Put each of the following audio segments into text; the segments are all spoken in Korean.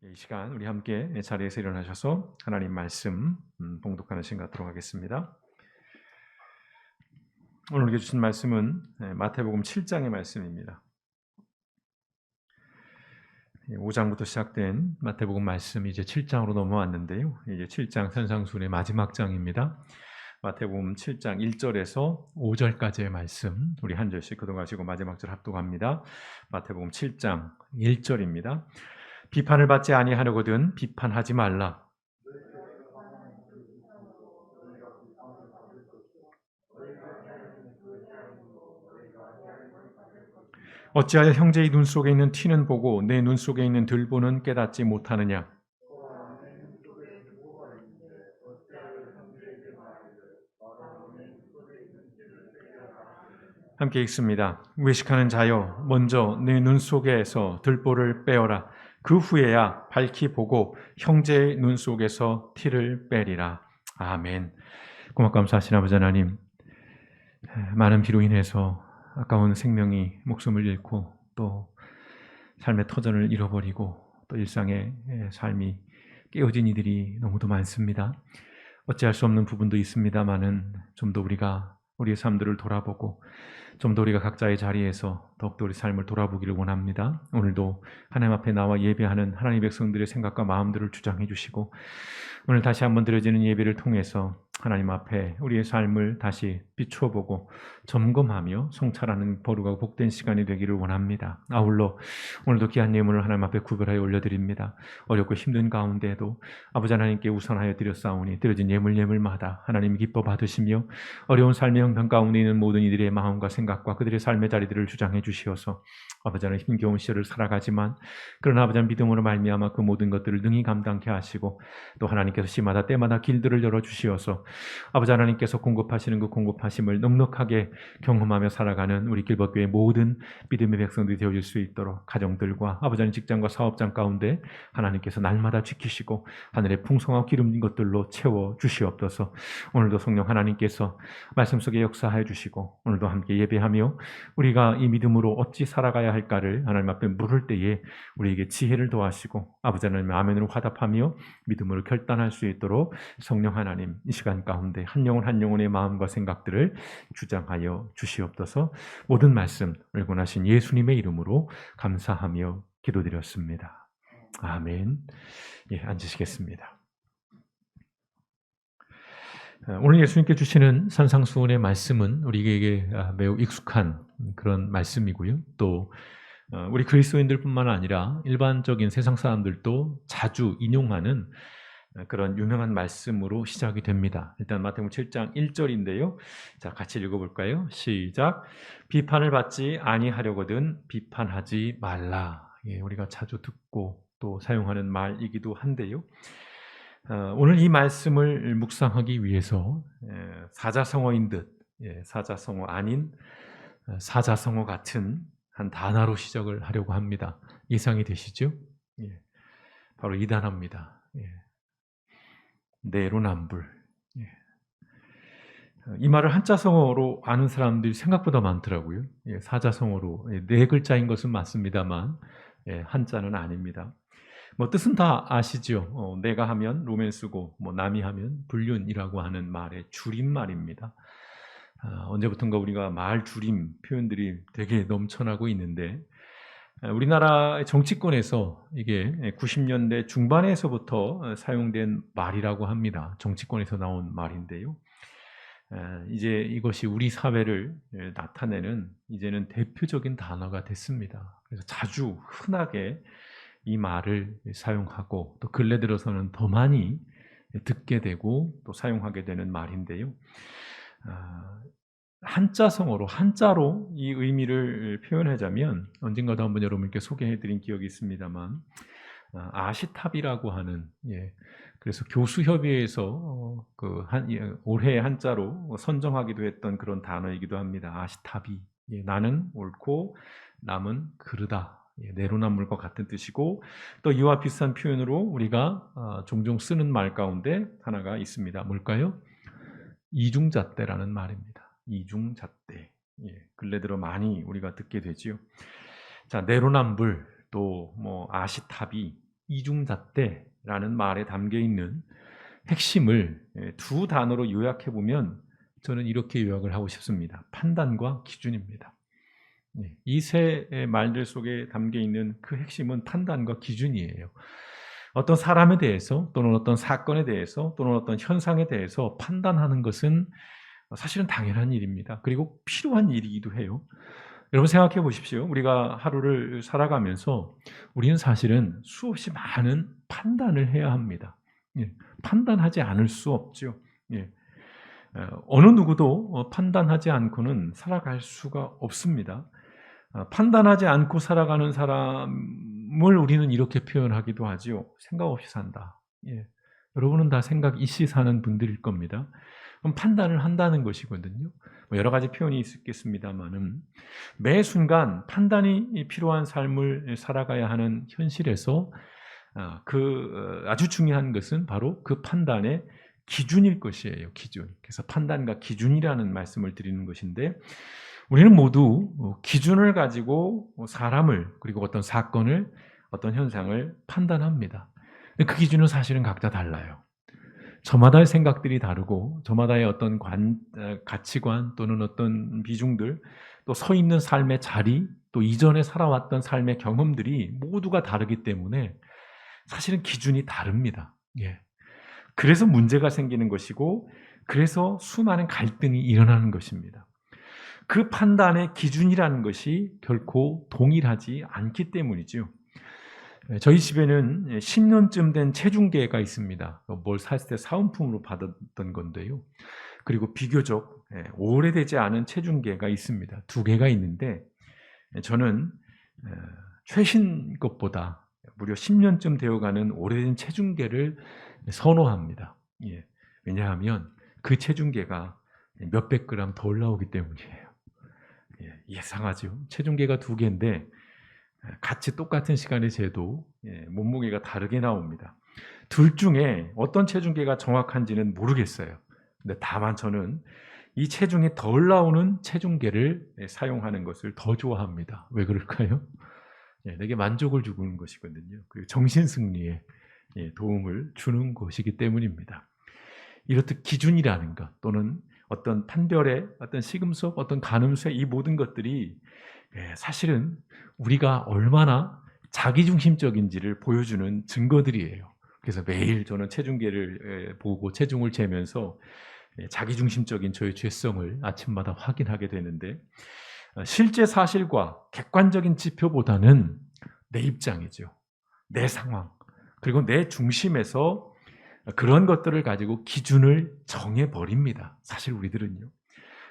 이 시간 우리 함께 자리에서 일어나셔서 하나님 말씀 봉독하는 시간 갖도록 하겠습니다. 오늘 우리에게 주신 말씀은 마태복음 7장의 말씀입니다. 5장부터 시작된 마태복음 말씀이 이제 7장으로 넘어왔는데요. 이제 7장 산상순의 마지막 장입니다. 마태복음 7장 1절에서 5절까지의 말씀 우리 한 절씩 교독하시고 마지막 절 합독합니다. 마태복음 7장 1절입니다. 비판을 받지 아니하려거든 비판하지 말라. 어찌하여 형제의 눈 속에 있는 티는 보고 내 눈 속에 있는 들보는 깨닫지 못하느냐? 함께 읽습니다. 외식하는 자여 먼저 내 눈 속에서 들보를 빼어라. 그 후에야 밝히 보고 형제의 눈 속에서 티를 빼리라. 아멘. 고맙 감사하신 아버지 하나님, 많은 비로 인해서 아까운 생명이 목숨을 잃고 또 삶의 터전을 잃어버리고 또 일상의 삶이 깨어진 이들이 너무도 많습니다. 어찌할 수 없는 부분도 있습니다만은 좀 더 우리가 우리의 삶들을 돌아보고 좀 더 우리가 각자의 자리에서 더욱더 우리 삶을 돌아보기를 원합니다. 오늘도 하나님 앞에 나와 예배하는 하나님의 백성들의 생각과 마음들을 주장해 주시고 오늘 다시 한번 드려지는 예배를 통해서 하나님 앞에 우리의 삶을 다시 비춰보고 점검하며 성찰하는 거룩하고 복된 시간이 되기를 원합니다. 아울러 오늘도 귀한 예물을 하나님 앞에 구별하여 올려드립니다. 어렵고 힘든 가운데에도 아버지 하나님께 우선하여 드렸사오니 드려진 예물마다 하나님 기뻐 받으시며 어려운 삶의 형편 가운데 있는 모든 이들의 마음과 생각과 그들의 삶의 자리들을 주장해 주시어서 아버지 하나님 힘겨운 시절을 살아가지만 그러나 아버지 하나님 믿음으로 말미암아 그 모든 것들을 능히 감당케 하시고 또 하나님께서 시마다 때마다 길들을 열어주시어서 아버지 하나님께서 공급하시는 그 공급하심을 넉넉하게 경험하며 살아가는 우리 길벗교의 모든 믿음의 백성들이 되어질 수 있도록 가정들과 아버지 하나님 직장과 사업장 가운데 하나님께서 날마다 지키시고 하늘의 풍성하고 기름진 것들로 채워 주시옵소서. 오늘도 성령 하나님께서 말씀 속에 역사하여 주시고 오늘도 함께 예배하며 우리가 이 믿음으로 어찌 살아가야 할까를 하나님 앞에 물을 때에 우리에게 지혜를 도와시고 아버지 하나님 아멘으로 화답하며 믿음으로 결단할 수 있도록 성령 하나님 이 시간 가운데 한 영혼 한 영혼의 마음과 생각들을 주장하여 주시옵소서. 모든 말씀 을권하신 예수님의 이름으로 감사하며 기도드렸습니다. 아멘. 예, 앉으시겠습니다. 오늘 예수님께 주시는 산상수훈의 말씀은 우리에게 매우 익숙한 그런 말씀이고요. 또 우리 그리스도인들뿐만 아니라 일반적인 세상 사람들도 자주 인용하는 그런 유명한 말씀으로 시작이 됩니다. 일단 마태복음 7장 1절인데요. 자, 같이 읽어볼까요? 시작. 비판을 받지 아니하려거든 비판하지 말라. 예, 우리가 자주 듣고 또 사용하는 말이기도 한데요. 오늘 이 말씀을 묵상하기 위해서 사자성어인 듯 사자성어 아닌 사자성어 같은 한 단어로 시작을 하려고 합니다. 예상이 되시죠? 예, 바로 이 단어입니다. 예, 내로남불. 예. 이 말을 한자성어로 아는 사람들이 생각보다 많더라고요. 예, 사자성어로 네 글자인 것은 맞습니다만 한자는 아닙니다. 뭐 뜻은 다 아시죠? 내가 하면 로맨스고 뭐 남이 하면 불륜이라고 하는 말의 줄임말입니다. 언제부턴가 우리가 말 줄임 표현들이 되게 넘쳐나고 있는데 우리나라의 정치권에서 이게 90년대 중반에서부터 사용된 말이라고 합니다. 정치권에서 나온 말인데요. 이제 이것이 우리 사회를 나타내는 이제는 대표적인 단어가 됐습니다. 그래서 자주 흔하게 이 말을 사용하고 또 근래 들어서는 더 많이 듣게 되고 또 사용하게 되는 말인데요. 한자로 이 의미를 표현하자면 언젠가도 한번 여러분께 소개해드린 기억이 있습니다만 아시탑이라고 하는 그래서 교수협의회에서 올해 한자로 선정하기도 했던 그런 단어이기도 합니다. 아시탑이 나는 옳고 남은 그르다. 내로남불과 같은 뜻이고 또 이와 비슷한 표현으로 우리가 종종 쓰는 말 가운데 하나가 있습니다. 뭘까요? 이중잣대라는 말입니다. 이중잣대. 근래 들어 많이 우리가 듣게 되지요. 자, 내로남불 또 뭐 아시타비 이중잣대라는 말에 담겨 있는 핵심을 두 단어로 요약해 보면 저는 이렇게 요약을 하고 싶습니다. 판단과 기준입니다. 이 세 말들 속에 담겨 있는 그 핵심은 판단과 기준이에요. 어떤 사람에 대해서 또는 어떤 사건에 대해서 또는 어떤 현상에 대해서 판단하는 것은 사실은 당연한 일입니다. 그리고 필요한 일이기도 해요. 여러분 생각해 보십시오. 우리가 하루를 살아가면서 우리는 사실은 수없이 많은 판단을 해야 합니다. 판단하지 않을 수 없죠. 어느 누구도 판단하지 않고는 살아갈 수가 없습니다. 판단하지 않고 살아가는 사람을 우리는 이렇게 표현하기도 하지요. 생각 없이 산다. 여러분은 다 생각 있이 사는 분들일 겁니다. 그럼 판단을 한다는 것이거든요. 여러 가지 표현이 있겠습니다만은 매 순간 판단이 필요한 삶을 살아가야 하는 현실에서 아주 중요한 것은 바로 그 판단의 기준일 것이에요. 기준. 그래서 판단과 기준이라는 말씀을 드리는 것인데 우리는 모두 기준을 가지고 사람을 그리고 어떤 사건을 어떤 현상을 판단합니다. 그 기준은 사실은 각자 달라요. 저마다의 생각들이 다르고 저마다의 어떤 가치관 또는 어떤 비중들 또 서 있는 삶의 자리 또 이전에 살아왔던 삶의 경험들이 모두가 다르기 때문에 사실은 기준이 다릅니다. 그래서 문제가 생기는 것이고 그래서 수많은 갈등이 일어나는 것입니다. 그 판단의 기준이라는 것이 결코 동일하지 않기 때문이죠. 저희 집에는 10년쯤 된 체중계가 있습니다. 뭘 샀을 때 사은품으로 받았던 건데요. 그리고 비교적 오래되지 않은 체중계가 있습니다. 2개가 있는데 저는 최신 것보다 무려 10년쯤 되어가는 오래된 체중계를 선호합니다. 왜냐하면 그 체중계가 몇백 그램 더 올라오기 때문이에요. 예상하죠. 체중계가 2개인데 같이 똑같은 시간에 재도 몸무게가 다르게 나옵니다. 둘 중에 어떤 체중계가 정확한지는 모르겠어요. 근데 다만 저는 이 체중이 덜 나오는 체중계를 사용하는 것을 더 좋아합니다. 왜 그럴까요? 내게 만족을 주는 것이거든요. 그리고 정신승리에 도움을 주는 것이기 때문입니다. 이렇듯 기준이라는 것 또는 어떤 판별의 어떤 시금석, 어떤 가늠쇠 이 모든 것들이 사실은 우리가 얼마나 자기중심적인지를 보여주는 증거들이에요. 그래서 매일 저는 체중계를 보고 체중을 재면서 자기중심적인 저의 죄성을 아침마다 확인하게 되는데 실제 사실과 객관적인 지표보다는 내 입장이죠. 내 상황 그리고 내 중심에서 그런 것들을 가지고 기준을 정해버립니다. 사실 우리들은요.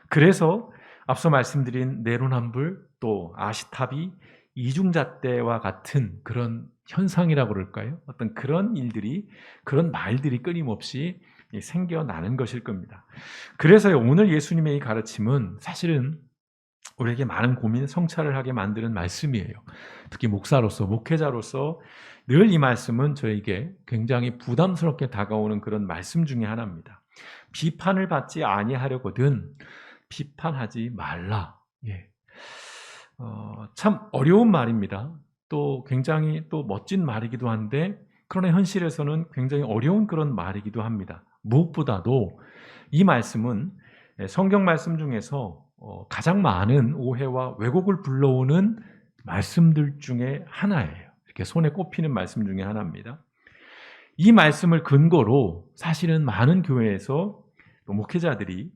그래서 앞서 말씀드린 내로남불 또 아시타비 이중잣대와 같은 그런 현상이라고 그럴까요? 어떤 그런 일들이 그런 말들이 끊임없이 생겨나는 것일 겁니다. 그래서 오늘 예수님의 이 가르침은 사실은 우리에게 많은 고민, 성찰을 하게 만드는 말씀이에요. 특히 목사로서, 목회자로서 늘 이 말씀은 저에게 굉장히 부담스럽게 다가오는 그런 말씀 중에 하나입니다. 비판을 받지 아니하려거든 비판하지 말라. 참 어려운 말입니다. 또 굉장히 또 멋진 말이기도 한데 그러나 현실에서는 굉장히 어려운 그런 말이기도 합니다. 무엇보다도 이 말씀은 성경 말씀 중에서 가장 많은 오해와 왜곡을 불러오는 말씀들 중에 하나예요. 이렇게 손에 꼽히는 말씀 중에 하나입니다. 이 말씀을 근거로 사실은 많은 교회에서 목회자들이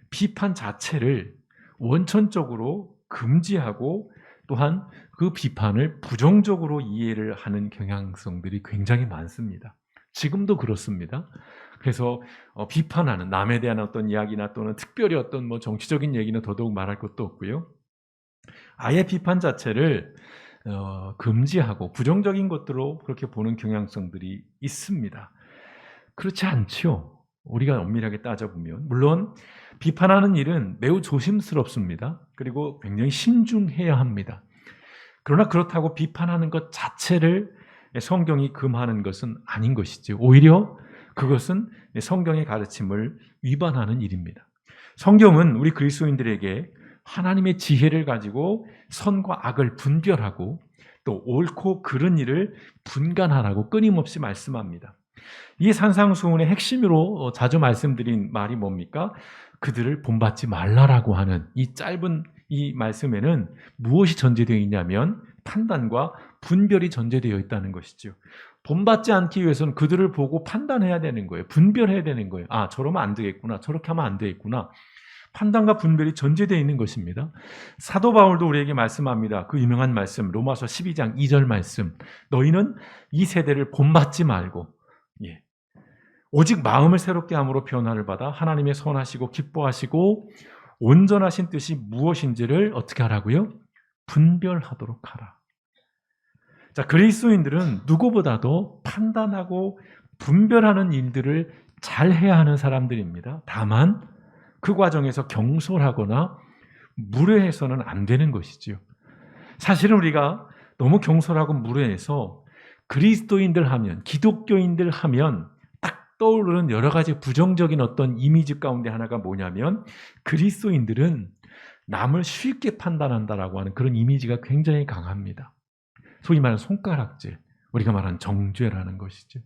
비판 자체를 원천적으로 금지하고 또한 그 비판을 부정적으로 이해를 하는 경향성들이 굉장히 많습니다. 지금도 그렇습니다. 그래서 비판하는 남에 대한 어떤 이야기나 또는 특별히 어떤 정치적인 얘기는 더더욱 말할 것도 없고요. 아예 비판 자체를 금지하고 부정적인 것들로 그렇게 보는 경향성들이 있습니다. 그렇지 않죠. 우리가 엄밀하게 따져보면 물론 비판하는 일은 매우 조심스럽습니다. 그리고 굉장히 신중해야 합니다. 그러나 그렇다고 비판하는 것 자체를 성경이 금하는 것은 아닌 것이죠. 오히려 그것은 성경의 가르침을 위반하는 일입니다. 성경은 우리 그리스도인들에게 하나님의 지혜를 가지고 선과 악을 분별하고 또 옳고 그른 일을 분간하라고 끊임없이 말씀합니다. 이 산상수훈의 핵심으로 자주 말씀드린 말이 뭡니까? 그들을 본받지 말라라고 하는 이 짧은 이 말씀에는 무엇이 전제되어 있냐면 판단과 분별이 전제되어 있다는 것이죠. 본받지 않기 위해서는 그들을 보고 판단해야 되는 거예요. 분별해야 되는 거예요. 아, 저러면 안 되겠구나. 저렇게 하면 안 되겠구나. 판단과 분별이 전제되어 있는 것입니다. 사도 바울도 우리에게 말씀합니다. 그 유명한 말씀, 로마서 12장 2절 말씀. 너희는 이 세대를 본받지 말고 오직 마음을 새롭게 함으로 변화를 받아 하나님의 선하시고 기뻐하시고 온전하신 뜻이 무엇인지를 어떻게 하라고요? 분별하도록 하라. 자, 그리스도인들은 누구보다도 판단하고 분별하는 일들을 잘 해야 하는 사람들입니다. 다만 그 과정에서 경솔하거나 무례해서는 안 되는 것이지요. 사실은 우리가 너무 경솔하고 무례해서 그리스도인들 하면, 기독교인들 하면 딱 떠오르는 여러 가지 부정적인 어떤 이미지 가운데 하나가 뭐냐면 그리스도인들은 남을 쉽게 판단한다라고 하는 그런 이미지가 굉장히 강합니다. 소위 말하는 손가락질, 우리가 말하는 정죄라는 것이죠.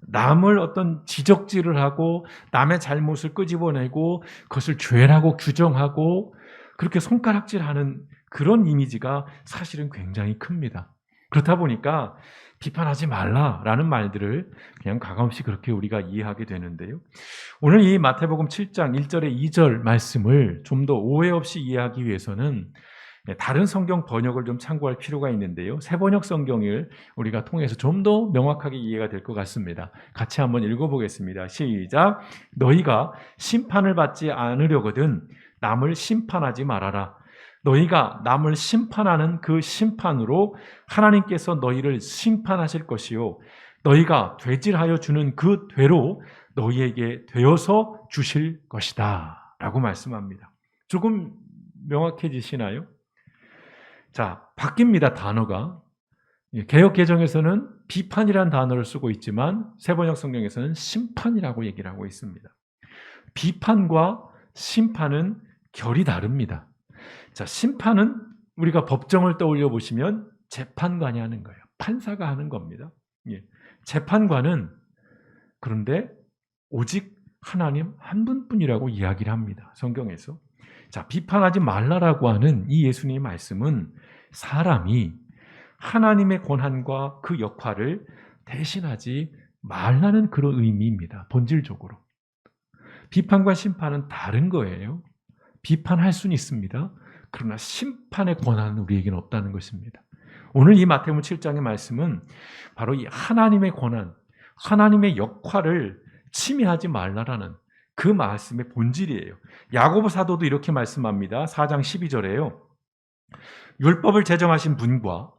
남을 어떤 지적질을 하고 남의 잘못을 끄집어내고 그것을 죄라고 규정하고 그렇게 손가락질하는 그런 이미지가 사실은 굉장히 큽니다. 그렇다 보니까 비판하지 말라라는 말들을 그냥 가감없이 그렇게 우리가 이해하게 되는데요. 오늘 이 마태복음 7장 1절에 2절 말씀을 좀 더 오해 없이 이해하기 위해서는 다른 성경 번역을 좀 참고할 필요가 있는데요. 새번역 성경을 우리가 통해서 좀 더 명확하게 이해가 될 것 같습니다. 같이 한번 읽어보겠습니다. 시작. 너희가 심판을 받지 않으려거든 남을 심판하지 말아라. 너희가 남을 심판하는 그 심판으로 하나님께서 너희를 심판하실 것이요 너희가 되질하여 주는 그 되로 너희에게 되어서 주실 것이다 라고 말씀합니다. 조금 명확해지시나요? 자, 바뀝니다. 단어가. 개역 개정에서는 비판이라는 단어를 쓰고 있지만 새번역 성경에서는 심판이라고 얘기를 하고 있습니다. 비판과 심판은 결이 다릅니다. 자, 심판은 우리가 법정을 떠올려 보시면 재판관이 하는 거예요. 판사가 하는 겁니다. 재판관은 그런데 오직 하나님 한 분뿐이라고 이야기를 합니다. 성경에서. 자, 비판하지 말라라고 하는 이 예수님의 말씀은 사람이 하나님의 권한과 그 역할을 대신하지 말라는 그런 의미입니다. 본질적으로. 비판과 심판은 다른 거예요. 비판할 수는 있습니다. 그러나 심판의 권한은 우리에게는 없다는 것입니다. 오늘 이 마태복음 7장의 말씀은 바로 이 하나님의 권한, 하나님의 역할을 침해하지 말라라는 그 말씀의 본질이에요. 야고보 사도도 이렇게 말씀합니다. 4장 12절에요. 율법을 제정하신 분과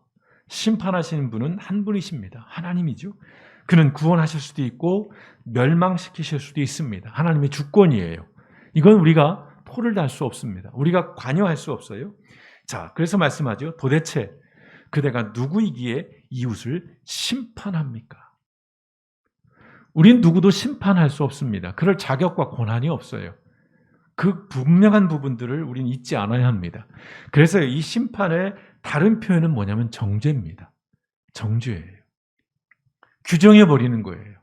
심판하시는 분은 한 분이십니다. 하나님이죠. 그는 구원하실 수도 있고 멸망시키실 수도 있습니다. 하나님의 주권이에요. 이건 우리가 포를 달 수 없습니다. 우리가 관여할 수 없어요. 자, 그래서 말씀하죠. 도대체 그대가 누구이기에 이웃을 심판합니까? 우린 누구도 심판할 수 없습니다. 그럴 자격과 권한이 없어요. 그 분명한 부분들을 우린 잊지 않아야 합니다. 그래서 이 심판의 다른 표현은 뭐냐면 정죄입니다. 정죄예요. 규정해버리는 거예요.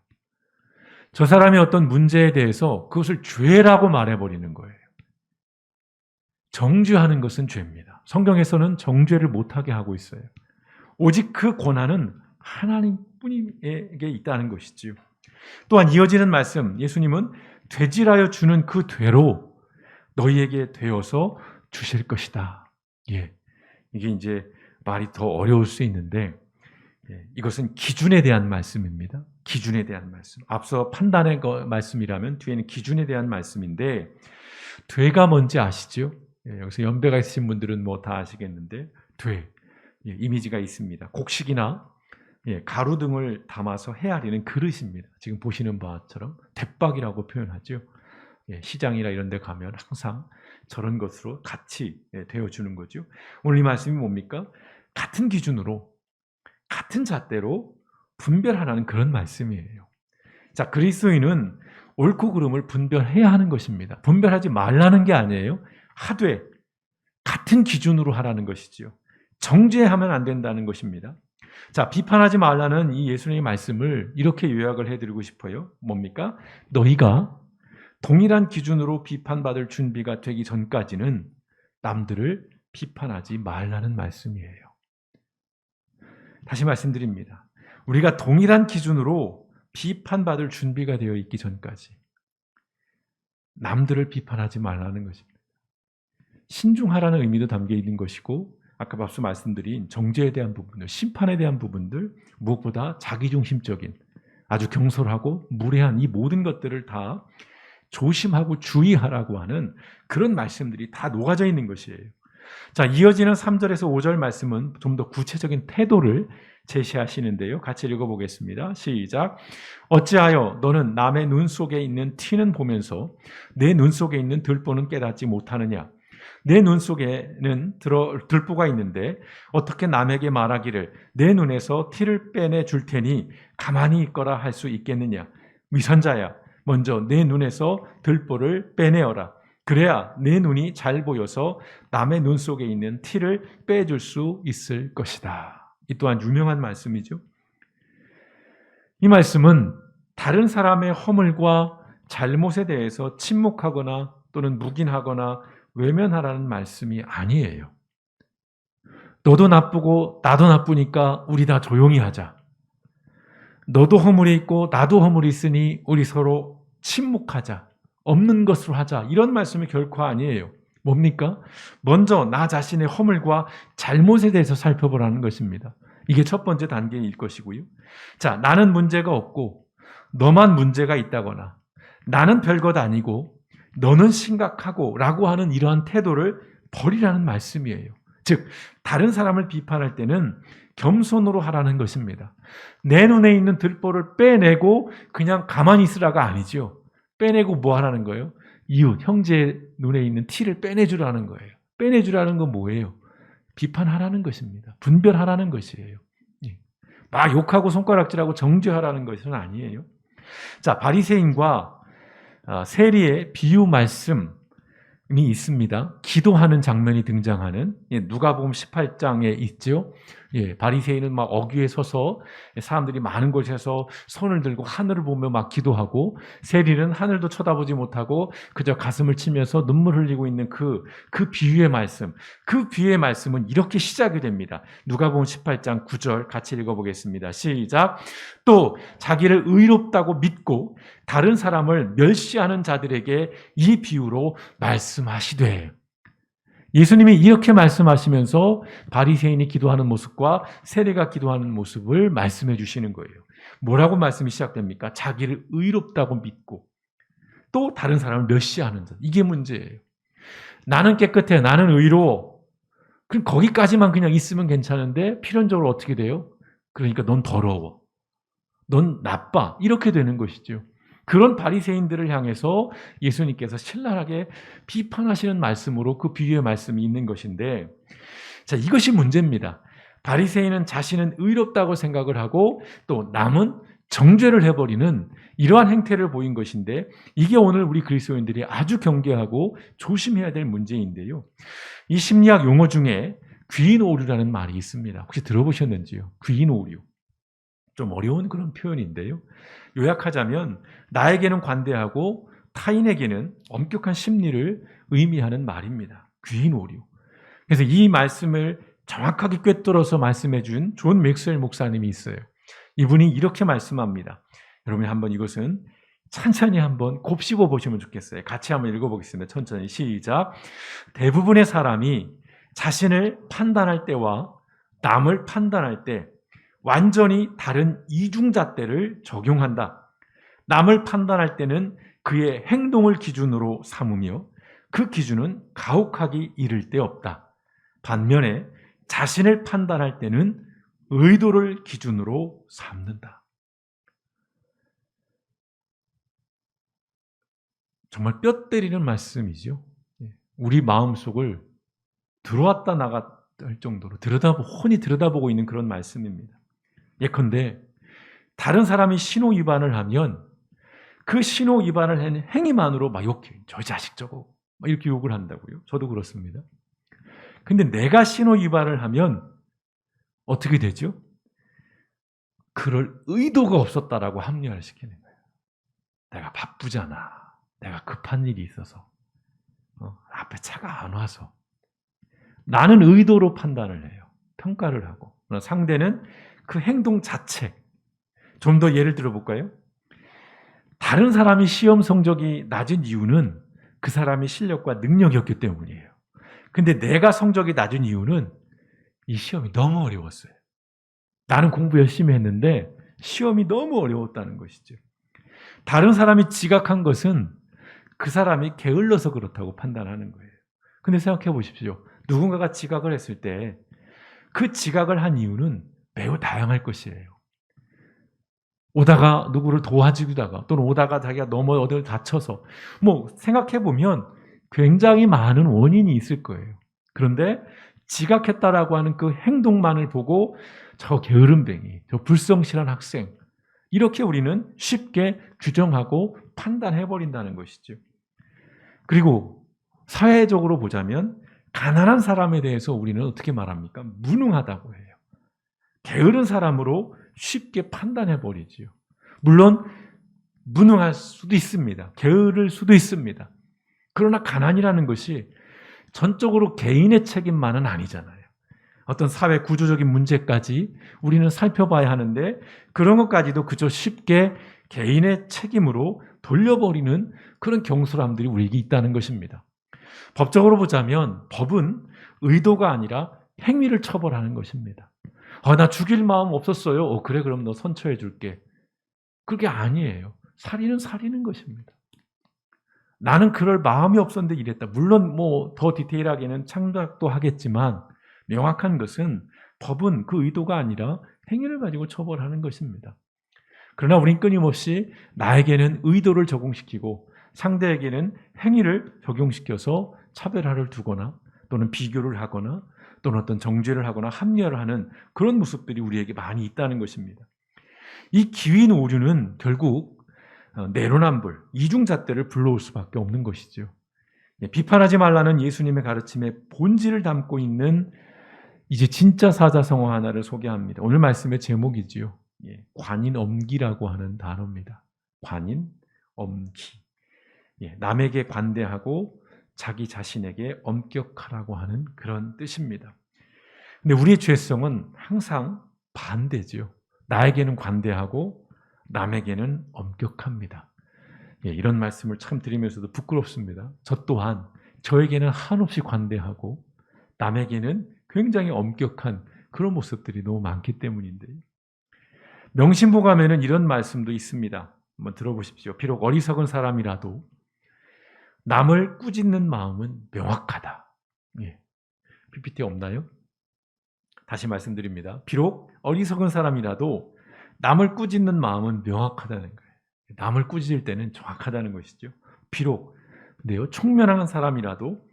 저 사람의 어떤 문제에 대해서 그것을 죄라고 말해버리는 거예요. 정죄하는 것은 죄입니다. 성경에서는 정죄를 못하게 하고 있어요. 오직 그 권한은 하나님뿐에게 있다는 것이지요. 또한 이어지는 말씀, 예수님은 되질하여 주는 그 되로 너희에게 되어서 주실 것이다. 예, 이게 이제 말이 더 어려울 수 있는데 이것은 기준에 대한 말씀입니다. 기준에 대한 말씀. 앞서 판단의 말씀이라면 뒤에는 기준에 대한 말씀인데 되가 뭔지 아시죠? 여기서 연배가 있으신 분들은 뭐 다 아시겠는데 되 이미지가 있습니다. 곡식이나 가루 등을 담아서 헤아리는 그릇입니다. 지금 보시는 바처럼 대박이라고 표현하죠. 시장이나 이런 데 가면 항상 저런 것으로 같이 되어주는 거죠. 오늘 이 말씀이 뭡니까? 같은 기준으로 같은 잣대로 분별하라는 그런 말씀이에요. 자, 그리스도인은 옳고 그름을 분별해야 하는 것입니다. 분별하지 말라는 게 아니에요. 하되 같은 기준으로 하라는 것이지요. 정죄하면 안 된다는 것입니다. 자, 비판하지 말라는 이 예수님의 말씀을 이렇게 요약을 해드리고 싶어요. 뭡니까? 너희가 동일한 기준으로 비판받을 준비가 되기 전까지는 남들을 비판하지 말라는 말씀이에요. 다시 말씀드립니다. 우리가 동일한 기준으로 비판받을 준비가 되어 있기 전까지 남들을 비판하지 말라는 것입니다. 신중하라는 의미도 담겨 있는 것이고, 아까 앞서 말씀드린 정죄에 대한 부분들, 심판에 대한 부분들, 무엇보다 자기중심적인 아주 경솔하고 무례한 이 모든 것들을 다 조심하고 주의하라고 하는 그런 말씀들이 다 녹아져 있는 것이에요. 자, 이어지는 3절에서 5절 말씀은 좀 더 구체적인 태도를 제시하시는데요. 같이 읽어보겠습니다. 시작. 어찌하여 너는 남의 눈 속에 있는 티는 보면서 내 눈 속에 있는 들보는 깨닫지 못하느냐? 내 눈 속에는 들보가 있는데 어떻게 남에게 말하기를 내 눈에서 티를 빼내 줄 테니 가만히 있거라 할 수 있겠느냐? 위선자야, 먼저 내 눈에서 들보를 빼내어라. 그래야 내 눈이 잘 보여서 남의 눈 속에 있는 티를 빼줄 수 있을 것이다. 이 또한 유명한 말씀이죠. 이 말씀은 다른 사람의 허물과 잘못에 대해서 침묵하거나 또는 묵인하거나 외면하라는 말씀이 아니에요. 너도 나쁘고 나도 나쁘니까 우리 다 조용히 하자. 너도 허물이 있고 나도 허물이 있으니 우리 서로 침묵하자. 없는 것으로 하자. 이런 말씀이 결코 아니에요. 뭡니까? 먼저 나 자신의 허물과 잘못에 대해서 살펴보라는 것입니다. 이게 첫 번째 단계일 것이고요. 자, 나는 문제가 없고 너만 문제가 있다거나 나는 별것 아니고 너는 심각하고 라고 하는 이러한 태도를 버리라는 말씀이에요. 즉, 다른 사람을 비판할 때는 겸손으로 하라는 것입니다. 내 눈에 있는 들보를 빼내고 그냥 가만히 있으라가 아니죠. 빼내고 뭐 하라는 거예요? 이웃, 형제의 눈에 있는 티를 빼내주라는 거예요. 빼내주라는 건 뭐예요? 비판하라는 것입니다. 분별하라는 것이에요. 막 욕하고 손가락질하고 정죄하라는 것은 아니에요. 자, 바리새인과 세리의 비유 말씀이 있습니다. 기도하는 장면이 등장하는 누가복음 18장에 있죠. 바리새인은 막 어귀에 서서 사람들이 많은 곳에서 손을 들고 하늘을 보며 막 기도하고, 세리는 하늘도 쳐다보지 못하고 그저 가슴을 치면서 눈물 흘리고 있는 그 비유의 말씀. 그 비유의 말씀은 이렇게 시작이 됩니다. 누가복음 18장 9절 같이 읽어보겠습니다. 시작. 또 자기를 의롭다고 믿고 다른 사람을 멸시하는 자들에게 이 비유로 말씀하시되. 예수님이 이렇게 말씀하시면서 바리새인이 기도하는 모습과 세리가 기도하는 모습을 말씀해 주시는 거예요. 뭐라고 말씀이 시작됩니까? 자기를 의롭다고 믿고 또 다른 사람을 멸시하는 자. 이게 문제예요. 나는 깨끗해, 나는 의로워. 그럼 거기까지만 그냥 있으면 괜찮은데 필연적으로 어떻게 돼요? 그러니까 넌 더러워, 넌 나빠, 이렇게 되는 것이죠. 그런 바리새인들을 향해서 예수님께서 신랄하게 비판하시는 말씀으로 그 비유의 말씀이 있는 것인데, 자, 이것이 문제입니다. 바리새인은 자신은 의롭다고 생각을 하고 또 남은 정죄를 해버리는 이러한 행태를 보인 것인데, 이게 오늘 우리 그리스도인들이 아주 경계하고 조심해야 될 문제인데요. 이 심리학 용어 중에 귀인 오류라는 말이 있습니다. 혹시 들어보셨는지요? 귀인 오류. 좀 어려운 그런 표현인데요. 요약하자면 나에게는 관대하고 타인에게는 엄격한 심리를 의미하는 말입니다. 귀인 오류. 그래서 이 말씀을 정확하게 꿰뚫어서 말씀해 준 존 맥스웰 목사님이 있어요. 이분이 이렇게 말씀합니다. 여러분이 한번 이것은 천천히 한번 곱씹어 보시면 좋겠어요. 같이 한번 읽어보겠습니다. 천천히 시작. 대부분의 사람이 자신을 판단할 때와 남을 판단할 때 완전히 다른 이중잣대를 적용한다. 남을 판단할 때는 그의 행동을 기준으로 삼으며 그 기준은 가혹하기 이를 데 없다. 반면에 자신을 판단할 때는 의도를 기준으로 삼는다. 정말 뼈 때리는 말씀이죠. 우리 마음속을 들어왔다 나갔다 할 정도로 훤히 들여다보고 있는 그런 말씀입니다. 예컨대 다른 사람이 신호 위반을 하면 그 신호 위반을 한 행위만으로 막 욕해. 저 자식 저거 막 이렇게 욕을 한다고요. 저도 그렇습니다. 근데 내가 신호 위반을 하면 어떻게 되죠? 그럴 의도가 없었다라고 합리화를 시키는 거예요. 내가 바쁘잖아. 내가 급한 일이 있어서. 앞에 차가 안 와서. 나는 의도로 판단을 해요. 평가를 하고. 상대는 그 행동 자체. 좀 더 예를 들어볼까요? 다른 사람이 시험 성적이 낮은 이유는 그 사람의 실력과 능력이었기 때문이에요. 근데 내가 성적이 낮은 이유는 이 시험이 너무 어려웠어요. 나는 공부 열심히 했는데 시험이 너무 어려웠다는 것이죠. 다른 사람이 지각한 것은 그 사람이 게을러서 그렇다고 판단하는 거예요. 근데 생각해 보십시오. 누군가가 지각을 했을 때 그 지각을 한 이유는 매우 다양할 것이에요. 오다가 누구를 도와주다가 또는 오다가 자기가 넘어 어딜 다쳐서 생각해 보면 굉장히 많은 원인이 있을 거예요. 그런데 지각했다라고 하는 그 행동만을 보고 저 게으름뱅이, 저 불성실한 학생 이렇게 우리는 쉽게 규정하고 판단해 버린다는 것이죠. 그리고 사회적으로 보자면 가난한 사람에 대해서 우리는 어떻게 말합니까? 무능하다고 해요. 게으른 사람으로 쉽게 판단해 버리지요. 물론 무능할 수도 있습니다. 게으를 수도 있습니다. 그러나 가난이라는 것이 전적으로 개인의 책임만은 아니잖아요. 어떤 사회 구조적인 문제까지 우리는 살펴봐야 하는데 그런 것까지도 그저 쉽게 개인의 책임으로 돌려버리는 그런 경솔함들이 우리에게 있다는 것입니다. 법적으로 보자면 법은 의도가 아니라 행위를 처벌하는 것입니다. 나 죽일 마음 없었어요. 그래 그럼 너 선처해 줄게. 그게 아니에요. 살인은 살인인 것입니다. 나는 그럴 마음이 없었는데 이랬다. 물론 더 디테일하게는 창작도 하겠지만 명확한 것은 법은 그 의도가 아니라 행위를 가지고 처벌하는 것입니다. 그러나 우린 끊임없이 나에게는 의도를 적용시키고 상대에게는 행위를 적용시켜서 차별화를 두거나 또는 비교를 하거나 또는 어떤 정죄를 하거나 합리화를 하는 그런 모습들이 우리에게 많이 있다는 것입니다. 이 기윈 오류는 결국 내로남불, 이중잣대를 불러올 수밖에 없는 것이죠. 비판하지 말라는 예수님의 가르침의 본질을 담고 있는 이제 진짜 사자성어 하나를 소개합니다. 오늘 말씀의 제목이지요. 관인엄기라고 하는 단어입니다. 관인엄기. 남에게 관대하고 자기 자신에게 엄격하라고 하는 그런 뜻입니다. 근데 우리의 죄성은 항상 반대죠. 나에게는 관대하고 남에게는 엄격합니다. 이런 말씀을 참 드리면서도 부끄럽습니다. 저 또한 저에게는 한없이 관대하고 남에게는 굉장히 엄격한 그런 모습들이 너무 많기 때문인데요. 명심보감에는 이런 말씀도 있습니다. 한번 들어보십시오. 비록 어리석은 사람이라도 남을 꾸짖는 마음은 명확하다. PPT 없나요? 다시 말씀드립니다. 비록 어리석은 사람이라도 남을 꾸짖는 마음은 명확하다는 거예요. 남을 꾸짖을 때는 정확하다는 것이죠. 비록 근데요, 총명한 사람이라도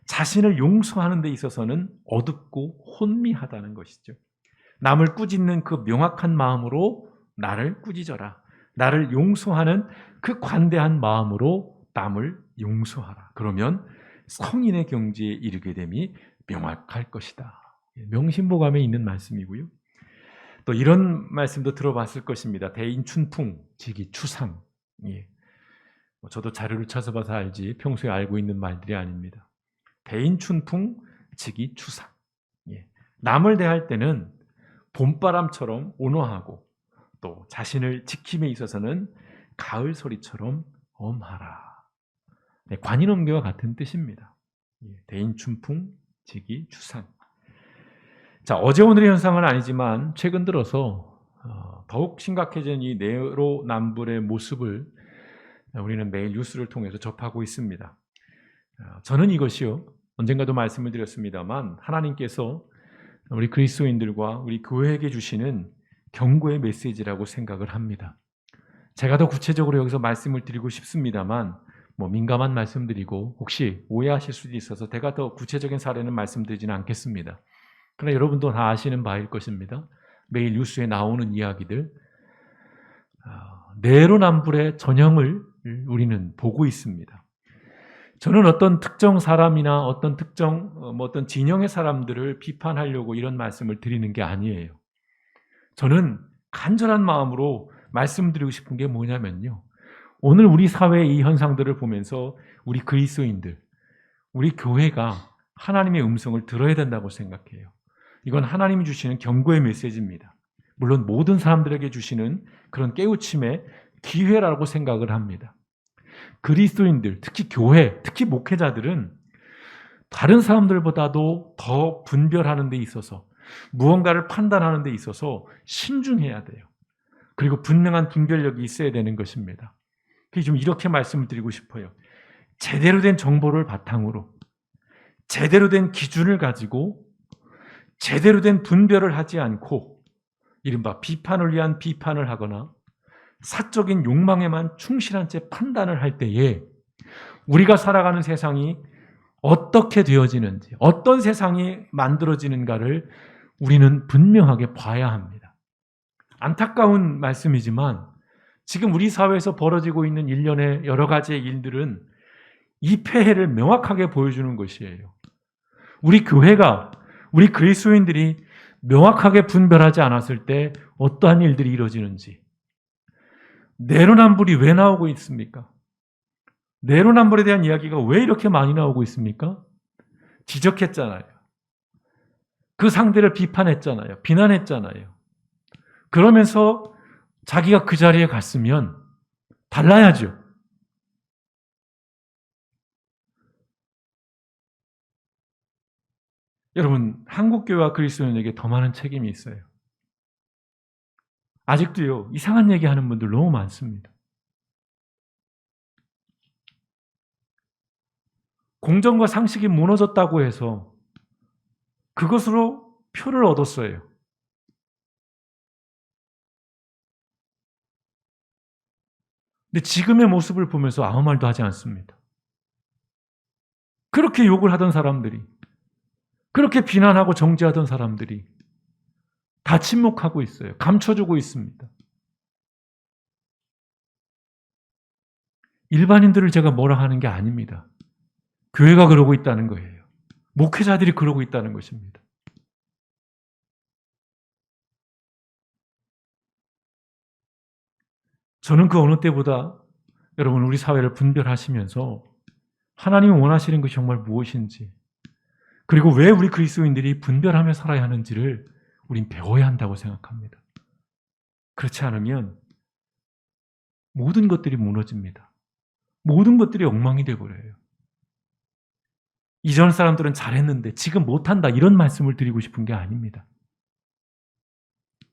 자신을 용서하는 데 있어서는 어둡고 혼미하다는 것이죠. 남을 꾸짖는 그 명확한 마음으로 나를 꾸짖어라. 나를 용서하는 그 관대한 마음으로 남을 용서하라. 그러면 성인의 경지에 이르게 됨이 명확할 것이다. 명심보감에 있는 말씀이고요. 또 이런 말씀도 들어봤을 것입니다. 대인춘풍, 지기추상. 저도 자료를 찾아봐서 알지 평소에 알고 있는 말들이 아닙니다. 대인춘풍, 지기추상. 남을 대할 때는 봄바람처럼 온화하고 또 자신을 지킴에 있어서는 가을 소리처럼 엄하라. 관인엄기와 같은 뜻입니다. 대인춘풍, 지기추상. 자, 어제 오늘의 현상은 아니지만 최근 들어서 더욱 심각해진 이 내로남불의 모습을 우리는 매일 뉴스를 통해서 접하고 있습니다. 저는 이것이요, 언젠가도 말씀을 드렸습니다만 하나님께서 우리 그리스도인들과 우리 교회에게 주시는 경고의 메시지라고 생각을 합니다. 제가 더 구체적으로 여기서 말씀을 드리고 싶습니다만 민감한 말씀드리고 혹시 오해하실 수도 있어서 제가 더 구체적인 사례는 말씀드리지는 않겠습니다. 그러나 여러분도 다 아시는 바일 것입니다. 매일 뉴스에 나오는 이야기들, 내로남불의 전형을 우리는 보고 있습니다. 저는 어떤 특정 사람이나 어떤 특정 어떤 진영의 사람들을 비판하려고 이런 말씀을 드리는 게 아니에요. 저는 간절한 마음으로 말씀드리고 싶은 게 뭐냐면요. 오늘 우리 사회의 이 현상들을 보면서 우리 그리스도인들, 우리 교회가 하나님의 음성을 들어야 된다고 생각해요. 이건 하나님이 주시는 경고의 메시지입니다. 물론 모든 사람들에게 주시는 그런 깨우침의 기회라고 생각을 합니다. 그리스도인들, 특히 교회, 특히 목회자들은 다른 사람들보다도 더 분별하는 데 있어서 무언가를 판단하는 데 있어서 신중해야 돼요. 그리고 분명한 분별력이 있어야 되는 것입니다. 그래서 좀 이렇게 말씀을 드리고 싶어요. 제대로 된 정보를 바탕으로 제대로 된 기준을 가지고 제대로 된 분별을 하지 않고 이른바 비판을 위한 비판을 하거나 사적인 욕망에만 충실한 채 판단을 할 때에 우리가 살아가는 세상이 어떻게 되어지는지, 어떤 세상이 만들어지는가를 우리는 분명하게 봐야 합니다. 안타까운 말씀이지만 지금 우리 사회에서 벌어지고 있는 일련의 여러 가지의 일들은 이 폐해를 명확하게 보여주는 것이에요. 우리 교회가, 우리 그리스도인들이 명확하게 분별하지 않았을 때 어떠한 일들이 이루어지는지. 내로남불이 왜 나오고 있습니까? 내로남불에 대한 이야기가 왜 이렇게 많이 나오고 있습니까? 지적했잖아요. 그 상대를 비판했잖아요. 비난했잖아요. 그러면서 자기가 그 자리에 갔으면 달라야죠. 여러분, 한국교회와 그리스도인에게 더 많은 책임이 있어요. 아직도요, 이상한 얘기 하는 분들 너무 많습니다. 공정과 상식이 무너졌다고 해서 그것으로 표를 얻었어요. 근데 지금의 모습을 보면서 아무 말도 하지 않습니다. 그렇게 욕을 하던 사람들이, 그렇게 비난하고 정죄하던 사람들이 다 침묵하고 있어요. 감춰주고 있습니다. 일반인들을 제가 뭐라 하는 게 아닙니다. 교회가 그러고 있다는 거예요. 목회자들이 그러고 있다는 것입니다. 저는 그 어느 때보다 여러분 우리 사회를 분별하시면서 하나님이 원하시는 것이 정말 무엇인지, 그리고 왜 우리 그리스도인들이 분별하며 살아야 하는지를 우린 배워야 한다고 생각합니다. 그렇지 않으면 모든 것들이 무너집니다. 모든 것들이 엉망이 되어버려요. 이전 사람들은 잘했는데 지금 못한다, 이런 말씀을 드리고 싶은 게 아닙니다.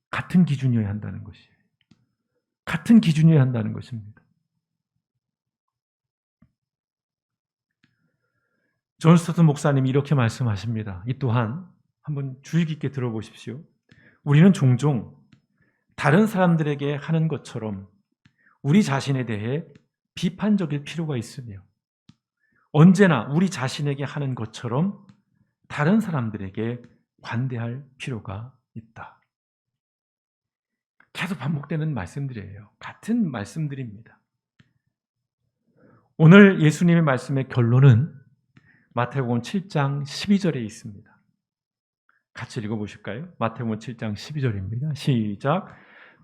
같은 기준이어야 한다는 것이에요. 같은 기준이어야 한다는 것입니다. 존 스토튼 목사님이 이렇게 말씀하십니다. 이 또한 한번 주의 깊게 들어보십시오. 우리는 종종 다른 사람들에게 하는 것처럼 우리 자신에 대해 비판적일 필요가 있으며 언제나 우리 자신에게 하는 것처럼 다른 사람들에게 관대할 필요가 있다. 계속 반복되는 말씀들이에요. 같은 말씀들입니다. 오늘 예수님의 말씀의 결론은 마태복음 7장 12절에 있습니다. 같이 읽어보실까요? 마태복음 7장 12절입니다. 시작.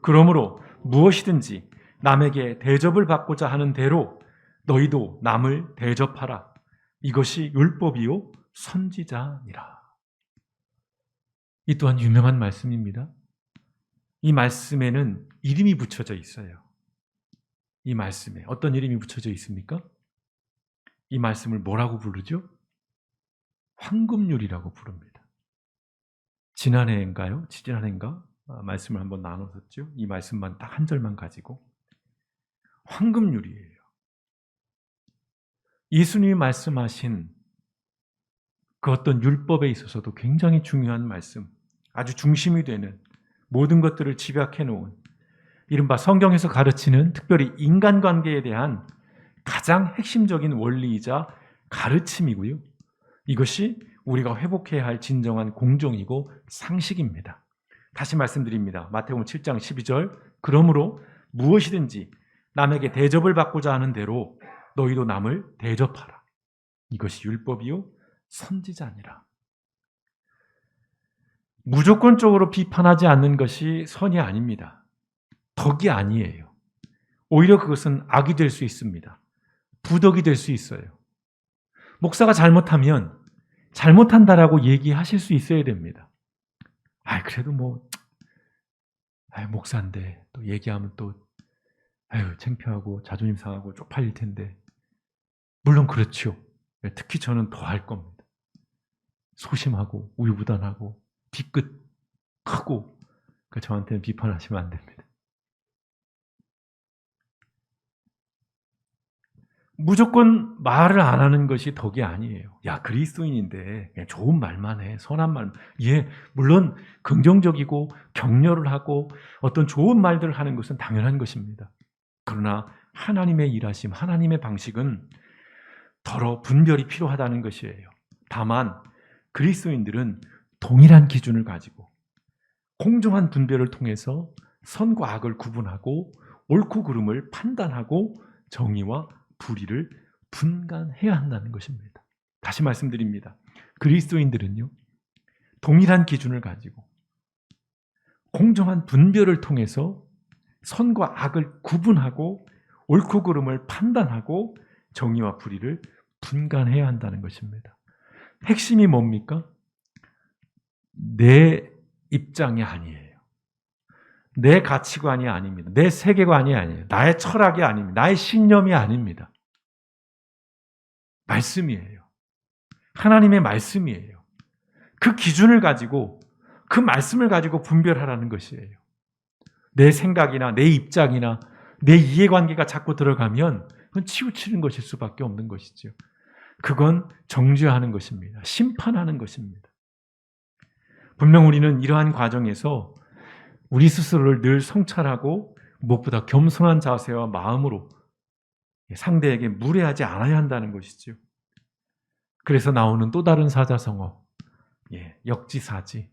그러므로 무엇이든지 남에게 대접을 받고자 하는 대로 너희도 남을 대접하라. 이것이 율법이요 선지자니라. 이 또한 유명한 말씀입니다. 이 말씀에는 이름이 붙여져 있어요. 이 말씀에 어떤 이름이 붙여져 있습니까? 이 말씀을 뭐라고 부르죠? 황금률이라고 부릅니다. 지난해인가요? 지난해인가? 말씀을 한번 나눴었죠. 이 말씀만 딱 한 절만 가지고 황금률이에요. 예수님이 말씀하신 그 어떤 율법에 있어서도 굉장히 중요한 말씀, 아주 중심이 되는 모든 것들을 집약해 놓은 이른바 성경에서 가르치는 특별히 인간관계에 대한 가장 핵심적인 원리이자 가르침이고요. 이것이 우리가 회복해야 할 진정한 공정이고 상식입니다. 다시 말씀드립니다. 마태복음 7장 12절. 그러므로 무엇이든지 남에게 대접을 받고자 하는 대로 너희도 남을 대접하라. 이것이 율법이요 선지자니라. 무조건적으로 비판하지 않는 것이 선이 아닙니다. 덕이 아니에요. 오히려 그것은 악이 될 수 있습니다. 부덕이 될 수 있어요. 목사가 잘못하면 잘못한다라고 얘기하실 수 있어야 됩니다. 그래도 목사인데 또 얘기하면 또 창피하고 자존심 상하고 쪽팔릴 텐데. 물론 그렇죠. 특히 저는 더 할 겁니다. 소심하고 우유부단하고 뒤끝 크고 저한테는 비판하시면 안 됩니다. 무조건 말을 안 하는 것이 덕이 아니에요. 그리스도인인데 그냥 좋은 말만 해. 선한 말. 물론 긍정적이고 격려를 하고 어떤 좋은 말들을 하는 것은 당연한 것입니다. 그러나 하나님의 일하심, 하나님의 방식은 더러 분별이 필요하다는 것이에요. 다만 그리스도인들은 동일한 기준을 가지고 공정한 분별을 통해서 선과 악을 구분하고 옳고 그름을 판단하고 정의와 불의를 분간해야 한다는 것입니다. 다시 말씀드립니다. 그리스도인들은요, 동일한 기준을 가지고 공정한 분별을 통해서 선과 악을 구분하고 옳고 그름을 판단하고 정의와 불의를 분간해야 한다는 것입니다. 핵심이 뭡니까? 내 입장이 아니에요. 내 가치관이 아닙니다. 내 세계관이 아니에요. 나의 철학이 아닙니다. 나의 신념이 아닙니다. 말씀이에요. 하나님의 말씀이에요. 그 기준을 가지고 그 말씀을 가지고 분별하라는 것이에요. 내 생각이나 내 입장이나 내 이해관계가 자꾸 들어가면 그건 치우치는 것일 수밖에 없는 것이죠. 그건 정죄하는 것입니다. 심판하는 것입니다. 분명 우리는 이러한 과정에서 우리 스스로를 늘 성찰하고 무엇보다 겸손한 자세와 마음으로 상대에게 무례하지 않아야 한다는 것이죠. 그래서 나오는 또 다른 사자성어, 역지사지.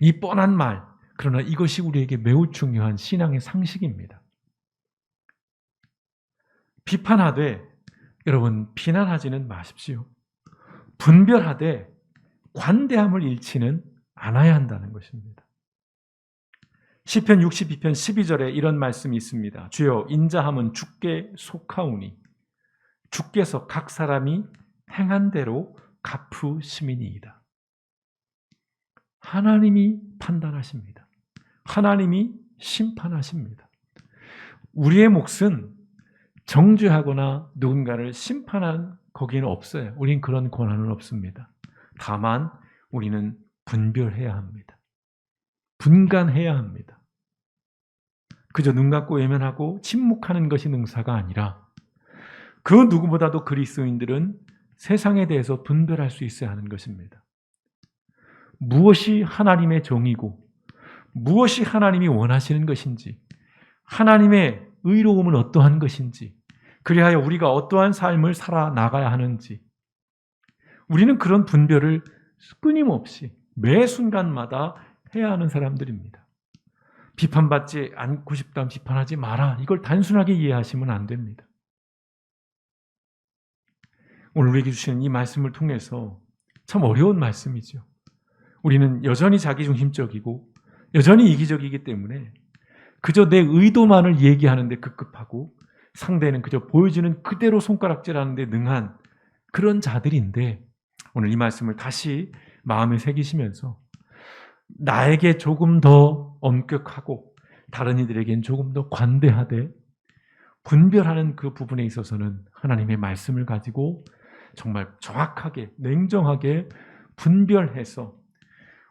이 뻔한 말, 그러나 이것이 우리에게 매우 중요한 신앙의 상식입니다. 비판하되 여러분 비난하지는 마십시오. 분별하되 관대함을 잃지는 않아야 한다는 것입니다. 시편 62편 12절에 이런 말씀이 있습니다. 주여 인자함은 주께 속하오니 주께서 각 사람이 행한 대로 갚으심이니이다. 하나님이 판단하십니다. 하나님이 심판하십니다. 우리의 몫은 정죄하거나 누군가를 심판한 거기는 없어요. 우린 그런 권한은 없습니다. 다만 우리는 분별해야 합니다. 분간해야 합니다. 그저 눈 감고 외면하고 침묵하는 것이 능사가 아니라 그 누구보다도 그리스도인들은 세상에 대해서 분별할 수 있어야 하는 것입니다. 무엇이 하나님의 정의고 무엇이 하나님이 원하시는 것인지, 하나님의 의로움은 어떠한 것인지, 그리하여 우리가 어떠한 삶을 살아나가야 하는지, 우리는 그런 분별을 끊임없이 매 순간마다 해야 하는 사람들입니다. 비판받지 않고 싶다면 비판하지 마라. 이걸 단순하게 이해하시면 안 됩니다. 오늘 우리에게 주시는 이 말씀을 통해서 참 어려운 말씀이죠. 우리는 여전히 자기중심적이고 여전히 이기적이기 때문에 그저 내 의도만을 얘기하는데 급급하고 상대는 그저 보여지는 그대로 손가락질하는 데 능한 그런 자들인데, 오늘 이 말씀을 다시 마음에 새기시면서 나에게 조금 더 엄격하고 다른 이들에겐 조금 더 관대하되 분별하는 그 부분에 있어서는 하나님의 말씀을 가지고 정말 정확하게 냉정하게 분별해서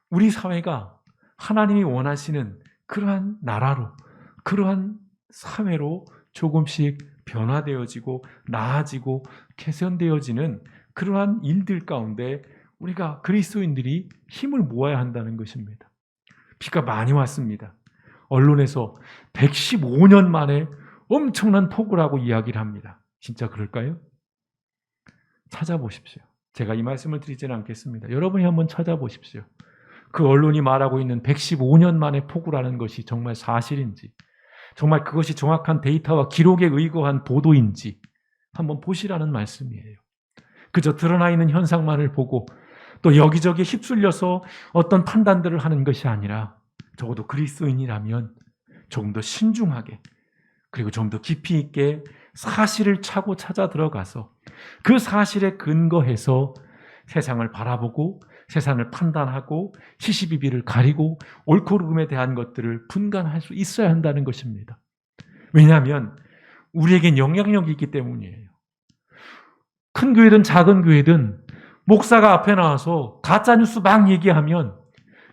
우리 사회가 하나님이 원하시는 그러한 나라로, 그러한 사회로 조금씩 변화되어지고 나아지고 개선되어지는 그러한 일들 가운데 우리가 그리스도인들이 힘을 모아야 한다는 것입니다. 비가 많이 왔습니다. 언론에서 115년 만에 엄청난 폭우라고 이야기를 합니다. 진짜 그럴까요? 찾아보십시오. 제가 이 말씀을 드리지는 않겠습니다. 여러분이 한번 찾아보십시오. 그 언론이 말하고 있는 115년 만에 폭우라는 것이 정말 사실인지, 정말 그것이 정확한 데이터와 기록에 의거한 보도인지 한번 보시라는 말씀이에요. 그저 드러나 있는 현상만을 보고 또 여기저기 휩쓸려서 어떤 판단들을 하는 것이 아니라 적어도 그리스도인이라면 조금 더 신중하게 그리고 좀 더 깊이 있게 사실을 차고 찾아 들어가서 그 사실에 근거해서 세상을 바라보고 세상을 판단하고 시시비비를 가리고 옳고 그름에 대한 것들을 분간할 수 있어야 한다는 것입니다. 왜냐하면 우리에겐 영향력이 있기 때문이에요. 큰 교회든 작은 교회든 목사가 앞에 나와서 가짜뉴스 막 얘기하면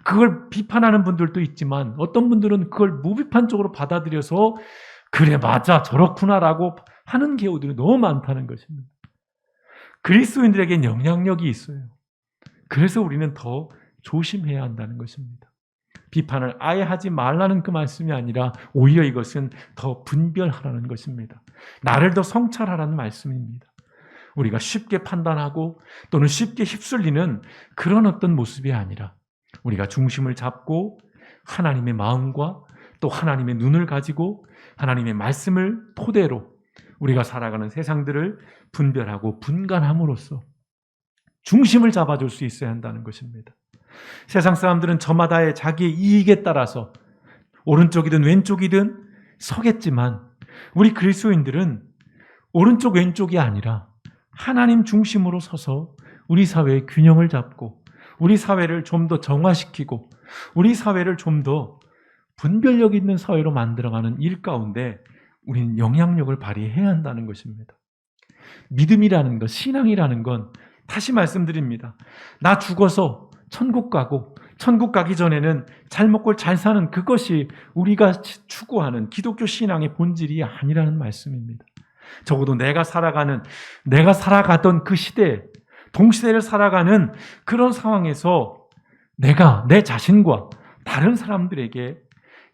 그걸 비판하는 분들도 있지만 어떤 분들은 그걸 무비판적으로 받아들여서 그래 맞아 저렇구나라고 하는 경우들이 너무 많다는 것입니다. 그리스도인들에겐 영향력이 있어요. 그래서 우리는 더 조심해야 한다는 것입니다. 비판을 아예 하지 말라는 그 말씀이 아니라 오히려 이것은 더 분별하라는 것입니다. 나를 더 성찰하라는 말씀입니다. 우리가 쉽게 판단하고 또는 쉽게 휩쓸리는 그런 어떤 모습이 아니라 우리가 중심을 잡고 하나님의 마음과 또 하나님의 눈을 가지고 하나님의 말씀을 토대로 우리가 살아가는 세상들을 분별하고 분간함으로써 중심을 잡아줄 수 있어야 한다는 것입니다. 세상 사람들은 저마다의 자기의 이익에 따라서 오른쪽이든 왼쪽이든 서겠지만 우리 그리스도인들은 오른쪽 왼쪽이 아니라 하나님 중심으로 서서 우리 사회의 균형을 잡고 우리 사회를 좀 더 정화시키고 우리 사회를 좀 더 분별력 있는 사회로 만들어가는 일 가운데 우리는 영향력을 발휘해야 한다는 것입니다. 믿음이라는 것, 신앙이라는 건 다시 말씀드립니다. 나 죽어서 천국 가고 천국 가기 전에는 잘 먹고 잘 사는 그것이 우리가 추구하는 기독교 신앙의 본질이 아니라는 말씀입니다. 적어도 내가 살아가던 그 시대, 동시대를 살아가는 그런 상황에서 내가 내 자신과 다른 사람들에게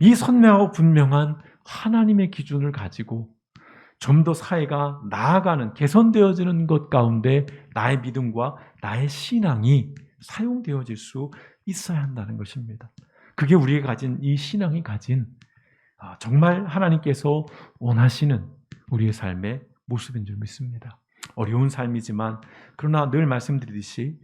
이 선명하고 분명한 하나님의 기준을 가지고 좀 더 사회가 나아가는, 개선되어지는 것 가운데 나의 믿음과 나의 신앙이 사용되어질 수 있어야 한다는 것입니다. 그게 우리가 가진 이 신앙이 가진 정말 하나님께서 원하시는 우리의 삶의 모습인 줄 믿습니다. 어려운 삶이지만 그러나 늘 말씀드리듯이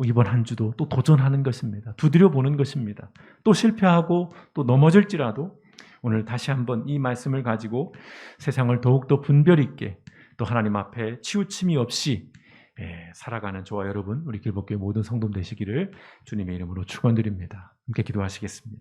이번 한 주도 또 도전하는 것입니다. 두드려 보는 것입니다. 또 실패하고 또 넘어질지라도 오늘 다시 한번 이 말씀을 가지고 세상을 더욱더 분별 있게 또 하나님 앞에 치우침이 없이 살아가는 저와 여러분 우리 길복교회 모든 성도 되시기를 주님의 이름으로 축원드립니다. 함께 기도하시겠습니다.